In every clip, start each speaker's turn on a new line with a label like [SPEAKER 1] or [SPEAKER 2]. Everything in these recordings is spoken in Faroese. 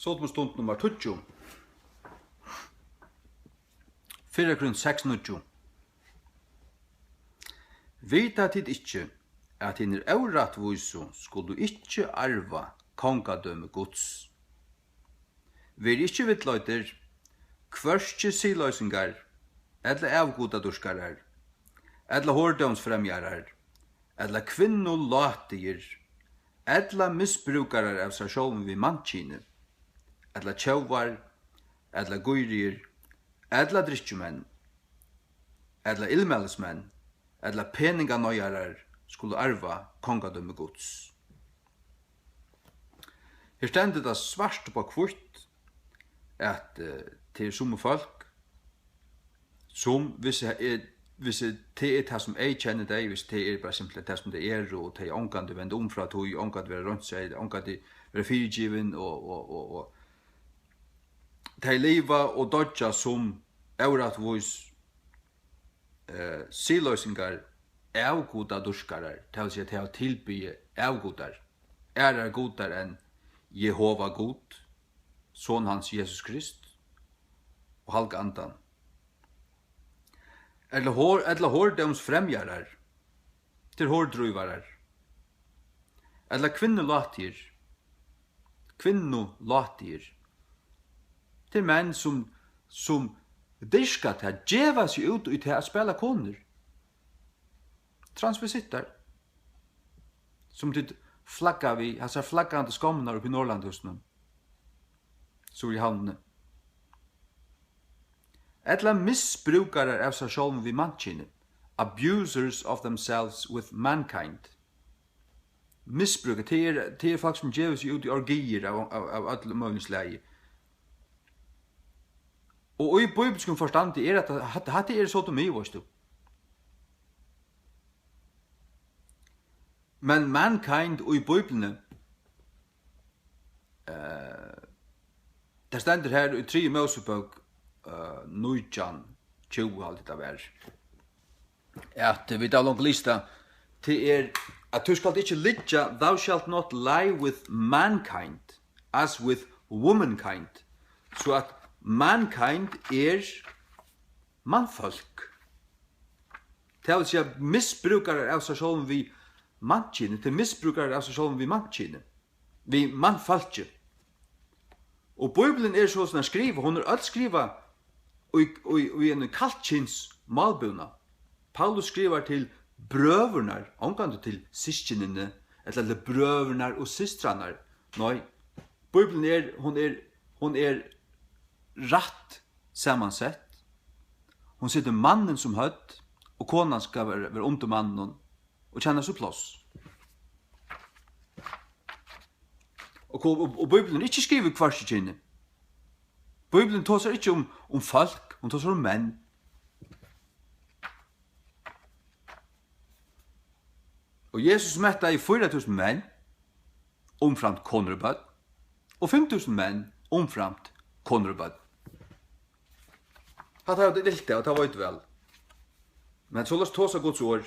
[SPEAKER 1] Så på stund nummer 20. Fyrregrunn 6.9. Vita tid ikkje at hinn eurattviso skulle ikkje arva kongadømme Guds. Vi ikkje vittløyter, kvørskje siløysingar, edla avgodadurskarar, edla hårdømsfremjarar, edla kvinno latier, edla misbrukarar av seg sjálven vi mannkine, edla tjauvar, edla guirier, edla drikkjumenn, edla ilmælesmenn, edla peninganøyarar skulle arva kongadømme Guds. Her stendet det svart på kvitt at til somme folk som hvis det det som jeg kjenner deg, hvis det bare simpelthen det som det og det ångande vende fra tog, ångande være rundt seg, ångande være fyrgiven og de liva og dodja som euratvis siløysingar avgoda durskarar, det vil si at de har tilbygge avgodar, godar enn Jehova God, son hans Jesus Krist, og halga andan. Eller hårdøms fremjarar, til hårdrøyvarar. Eller kvinno latier, til menn som dyrka til å djeva seg ut og til å spela koner. Transvesittar, som til flagga vi, altså flaggande skomnar oppi Norrlandhusen, så i havnene. Etla misbrukarar av seg sjálven vi mannkine, abusers of themselves with mankind. Misbrukar, det folk som djever seg ut i orgier av alle møvningsleie. Og i bibelskun forstand at det sodomi, varst du. Men mankind og i Bibelen det stender her i 3 Mosebok 9:20 alt det var at vi da langt lista til at du skal ikke lidja thou shalt not lie with mankind as with womankind så at mankind mannfolk det vil si at misbrukare av seg sjálven vi mannkine, til misbrukar av seg sjálven vi mannkine, vi mannfalkje. Og Bibelen sånn skriva, hon alt skriva i en kaltkins malbuna. Paulus skriver til brøvernar, omgående til syskjenene, eller til brøvernar og systranar. Nei, Bibelen hon rætt samansett. Hon sitter mannen som hødd, og konan skal være under mannen, og kjenner så plass. Og Bibelen ikke skriver kvarskjene. Bibelen tar seg ikke om folk, hun tar seg om menn. Og Jesus metta i 4.000 menn, omframt konerbad, og 5.000 menn, omframt konerbad. Hatt har det lilt det, og det var ikke vel. Men så la oss ta seg Guds ord.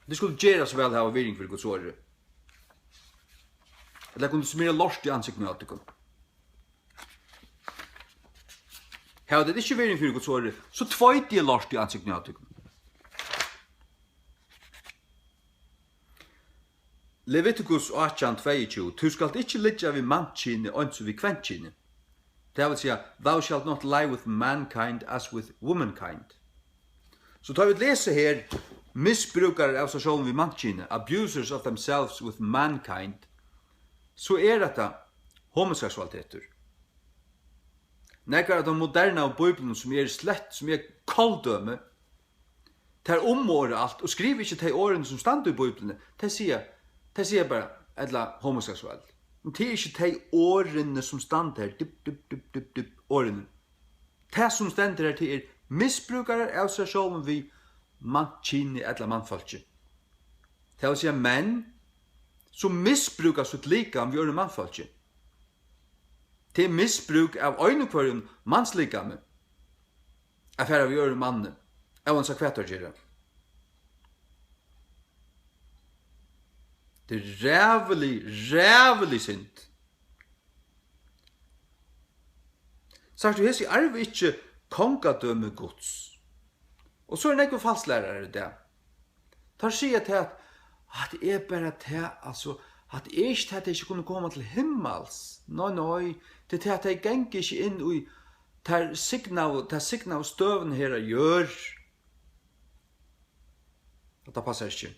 [SPEAKER 1] Det skulle gjøre så vel her av virring for Guds ord. Eller kunne smira lort i ansikten av det. Her det ikke virring for Guds ord, så tveit de lort i ansikten av det. Leviticus 8:22. Du skal ikke lidja vi mannkine og vi kventkine. Det vil si, thou shalt not lie with mankind as with womankind. Så tar vi lese her, misbrukare av seg sjálven vi mannkine, abusers of themselves with mankind, så dette homoseksualiteter. Nekkar av de moderne av Bibelen som slett, som kalldøme, tar omåret alt, og skriver ikke de årene som stand i Bibelen, de sier bare, eller homoseksuelt. Men det ikke de årene som stand her, årene. Det som stand her til misbrukare av seg sjálven vi mannkine eller mannfalkje. Det vil si menn som misbrukar sitt likam vi gjør mannfalkje. Det misbruk av øynekvarjen mannslikame. Affæra vi gjør manne. Av hans akvættergjere. Det rævelig synd. Sagt du, hesi arv ikke kongadømme Guds. Og så nekve falslærere det. Tar sier til at det er bare til, altså, at det er ikke til at jeg ikke kunne komme til himmels. Nei, det er til at jeg ganger ikke inn i tar signa av støven her gjør. Det passer ikke.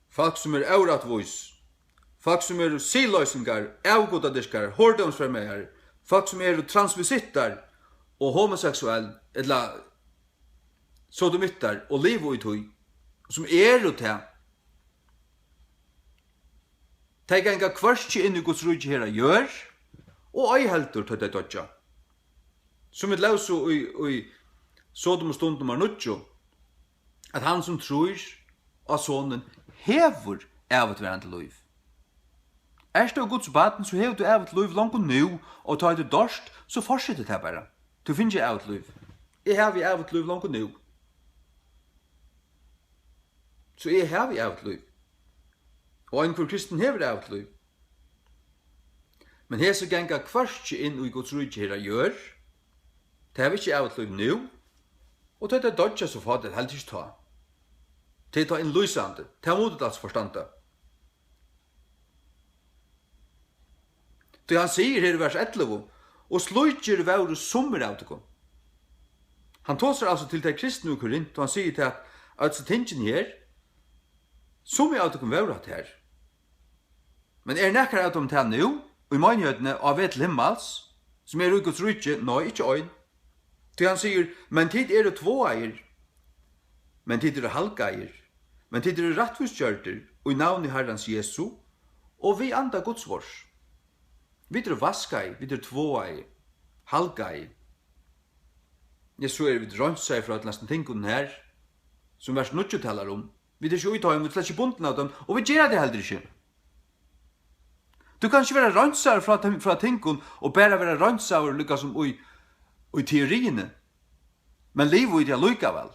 [SPEAKER 1] Folk som auratvois, folk som siløysingar, avgodadiskar, hårdomsfermegar, folk som transvisittar og homoseksuell, eller sodomittar og livoitui, som og til. De ganga kvarski inn i Guds rujje her gjør, og ei heldur til det dødja. Som et lausu i Sodom og stund nummer 9, at han som tror av sonen hever avutverande liv. Er du Guds baden, så hever du avut liv langt nu, og tar du dorst, så fortsetter det bare. Du finner ikke avut liv. Jeg har vi avut liv langt nu. Så jeg har vi avut liv. Og en kristen hever avut liv. Men hese ganga kvarski inn i Guds rujje her gjør, det har vi ikke avut liv nu, og det er dodja så fatt det helst ikke ta. Det er ta inn lysande, det er modet altså forstanda. Det han sier her i vers 11, og slujtjer vauru summer av det. Han tåser altså til det kristne i Korint, og han sier til at så tingen her, summer av det vauru at her. Men nekkar av dem til nu, og i manngjøtene av et himmels, som i Guds rujtje, nei, ikke øyn. Til han sier, men tid tvåeier, men tid halvgeier, men tid rattvistgjørter, og i navn i Herrens Jesu, og vi anda Guds vårs. Vi vaskai, vi tvåeier, halvgeier. Jeg så vi rønnsei fra et nesten tingene her, som vers 9 taler om. Vi ikke uttøy, vi slett ikke bunden av dem, og vi gjør det heller ikke. Du kan ikke være rønnsei fra tingene, og bare være rønnsei lykka som i teoriene, men livet i det lykkevel,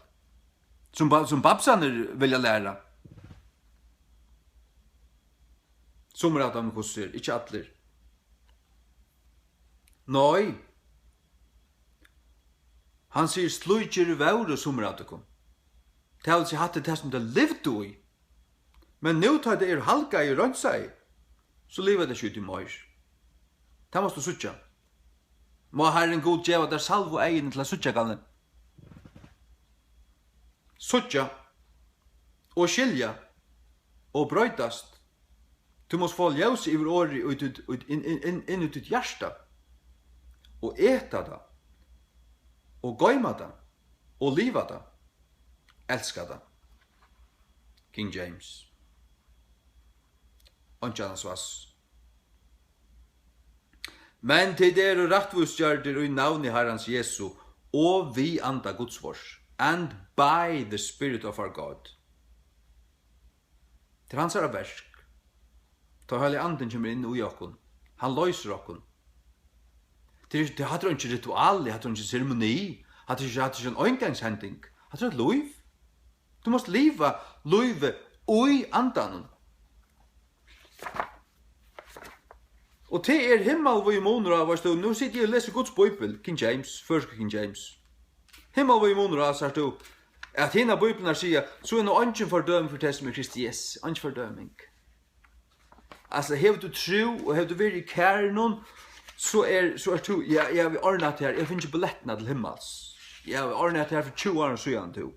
[SPEAKER 1] som babsaner vilja lære. Som av dem koster, ikke atler. Nei, han sier slujtjer vauru som av dem. Det har altså hatt det som det levde i, men nå tar det halga i rønnsei, så lever det ikke ut i møyr. Det måste du sutja. Må Herren god djeva der salvo egin til a sutja galne. Sutja og skilja og brøytast. Du måst få ljus iver åri inn i ditt hjärsta og eta det og goima det og liva det. Elska det. King James. Ontsjannans vass. Men til og rattvustgjørder i navn i Herrens Jesu, og vi anda Guds vårs, and by the Spirit of our God. Til hans versk. Ta heilig anden kommer inn i okkon. Han løyser okkon. Det hadde ikke ritual, det hadde ikke ceremoni, hadde ikke en øyngangshending. Hadde et liv. Du måste leva livet i andan. Og til himmel hvor i måneder av, nå sitter jeg og leser Guds Bibel, King James, første King James. Himmel hvor i måneder av, sier du, at henne Bibelen sier, så noe ikke fordøming for det som Kristi Jesu, ikke fordøming. Altså, hever du tro, og hever du vært i kærnen, så du, jeg har ordnet her, jeg finner ikke billettene til himmels. Jeg har ordnet her for 20 år siden, du.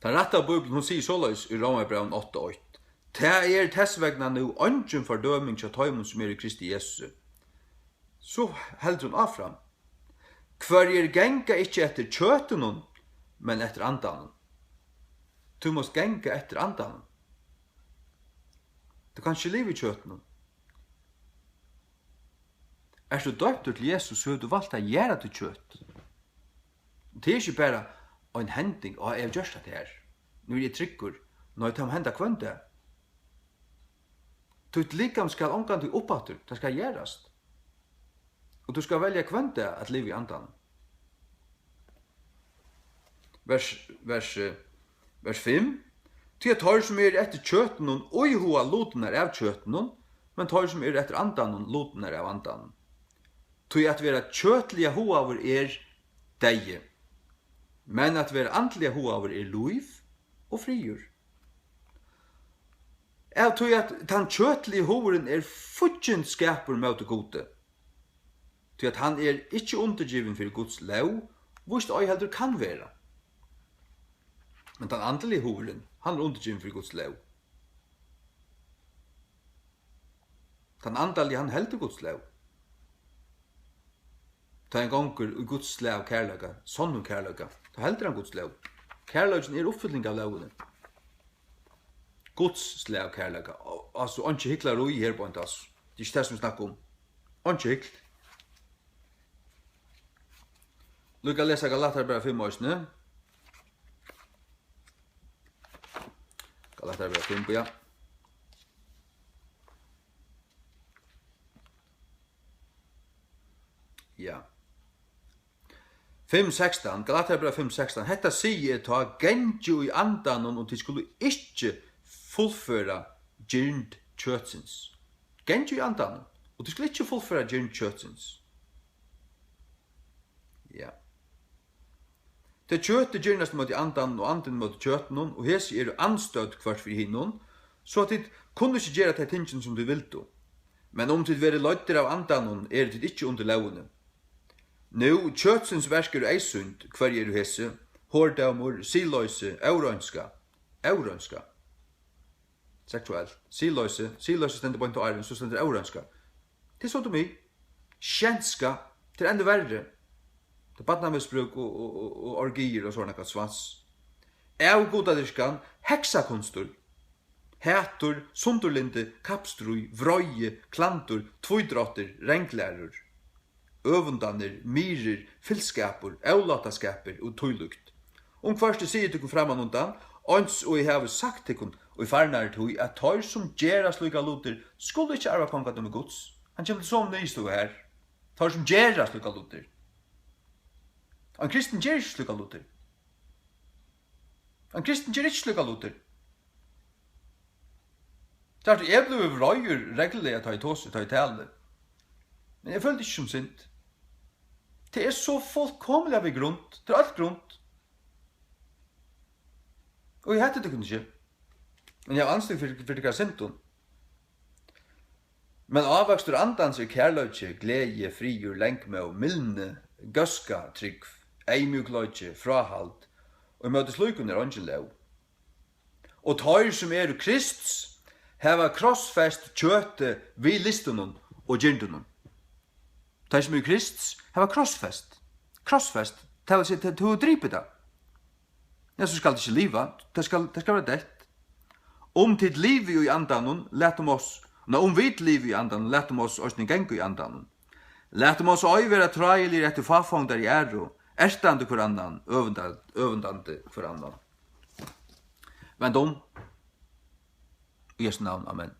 [SPEAKER 1] Den rette av Bibelen, hun sier såleis i Romerbraun 8:8. Det tessvegna nu ønsken fordøming til tøymon som i Kristi Jesu. Så heldur hun affram. Hver genga ikkje etter kjøtenen, men etter andanen. Du måst genga etter andanen. Du kan ikke leve i kjøtenen. Er du døpt til Jesus, så har du valgt å gjøre til kjøtt. Det er ikke bare en hending, og jeg har gjort det her. Nå er jeg tryggur, når jeg tar henda kvønte. Ditt likam skal omgang til oppatter, det skal gjørast. Og du skal velja kvønte at liv i andan. Vers 5. Til at har som etter kjøtten og i hoa loten av kjøtten, men tar som etter andan og loten av andan. Tog at vera kjøtlige hoaver deie, men at vera antlige hoaver luiv og friur. Jeg tog at den kjøtlige hoveren futjen skapur mot det gode, tog at han ikke undergiven for Guds lov, hvorst øy heldur kan vera. Men den andelige hoveren, han undergiven for Guds lov. Den andelige, han heldur Guds lov. Ta en gonger i Guds lov kærløyga, sånn kærløyga, ta heldur han Guds lov. Kærløygen oppfylling av lovene. Guds lov kærløyga, altså ikke hyklar ui her på en tass. Det ikke det som vi snakker om. Ikke hykl. Lukka lesa Galaterbrevet 5 årsne. Galaterbrevet 5, ja. Ja. 5:16, Galaterbrevet 5:16. Hetta sier ta genju i andan og de skulle ikke fullføre gyrnd kjøtsins. Genju i andan og de skulle ikke fullføre gyrnd kjøtsins. Ja. Det kjøttet gyrnast mot andan og anden mot kjøtten, og hesi anstøtt kvart for hinnon, så at de kunne ikke gjøre det tingen som de vilto. Men om de være løyder av andan, det ikke under lovene. Nå, kjøtsins versker eisund, hver hese, hårdamor, siløyse, eurønska. Seksuelt. Siløyse stender på en til så stender eurønska. Det sodomi. Kjenska, til enda verre. Det badnamisbruk og orgier og sånne svans. Godadirskan, heksakunstur, hætur, sundurlinde, kapstrui, vrøye, klantur, tvoidrotter, renglærur, øvundaner, myrer, fyllskapur, avlataskapur og tøylukt. Først sier tykkun framan undan, ons og jeg har sagt tykkun, og i farnar tøy, at tøy som gjerra slukka luter, skulle ikke arva kongat med Guds. Han kommer til som nystu her. Tøy som gjerra slukka luter. En kristen gjer ikke slukka luter. En kristen gjer ikke slukka luter. Derfor, jeg ble røyer regellig at jeg ta i tale. Men jeg følte ikke som sint. Det så fullkomlig av i grunn. Det alt grunn. Og jeg hette det kunne ikke. Men jeg anstig for det ikke sint. Men avvakstur andans kærløyke, glede, friur, lenkme og milne, gøska, trygg, eimjukløyke, frahald, og møte slukun ongin lov. Og tøyr som Krists, heva krossfest kjøte vi listunum og gyrdunum. Tøyr som Krists, heva krossfest. Krossfest, det vil si til å dripe det. Ja, så skal det ikke liva, det skal være dett. Om tid liv i andanun, letum oss, vi liv i andanun, letum oss òsni gengu i andanun. Letum oss oi vera trailir etter fafongdar i æru, erstande hver annan, øvendande hver annan. Men Jesu navn, amen.